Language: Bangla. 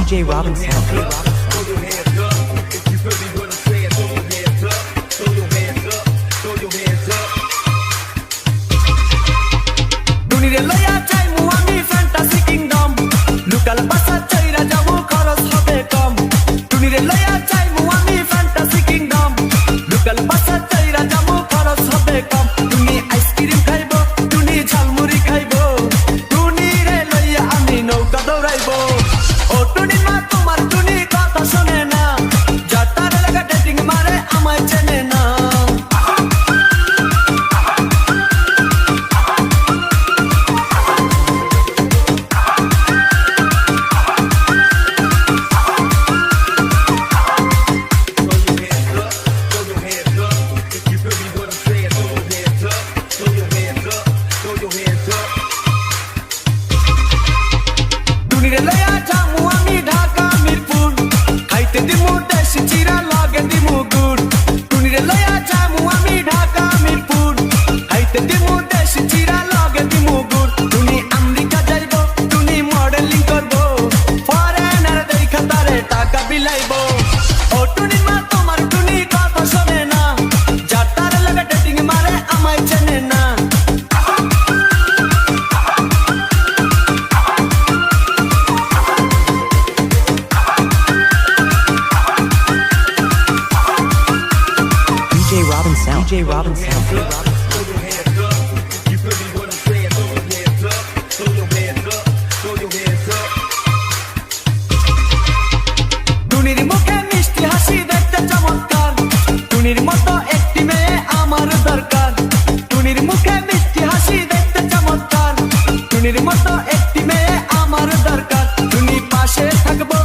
DJ Robin Sound. Throw your hands up if you feel me when I'm saying. Throw your hands up, throw your hands up, throw your hands up. দুনিরে লইয়া চাইমু আমি ফ্যান্টাসি কিংডম লোকাল বাসা চাইরা যাবো খরচ হবে কম দুনিরে লইয়া চাইমু আমি ফ্যান্টাসি কিংডম লোকাল বাসা চাইরা যাবো খরচ হবে কম তুমি আইসক্রিম খাইবো তুমি ঝালমুড়ি খাইবো দুনিরে লইয়া আমি নৌকা দৌড়াইবো ও টুনি মা তোমার টুনি কথা শোনে না যাতার লাগা ডেটিং মারে আমায় চেনে না দুনিরে লইয়া যামু আমি ঢাকা মিরপুর খাইতে দিমু দেশি চিরা লাগে দিমু গুড় দুনিরে লইয়া যামু আমি ঢাকা মিরপুর খাইতে দিমু দেশি চিরা লাগে দিমু গুড় তুমি আমেরিকা যাইবো তুমি মডেলিং করবো ফরেনার দেখা তারে টাকা বিলাইবো ও টুনি মা তোমার টুনি কথা শোনে না যাতার লাগা ডেটিং মারে আমায় চেনে না DJ Robin Sound. DJ Robin Sound. Throw your hands up if you feel me when I'm saying. Throw your hands up, throw your hands up, throw your hands up. টুনির মুখে মিষ্টি হাসি দেখতে চমৎকার টুনির মতো একটি মেয়ে আমার দরকার টুনির মুখে মিষ্টি হাসি দেখতে চমৎকার টুনির মতো একটি মেয়ে আমার দরকার টুনি পাশে থাকবো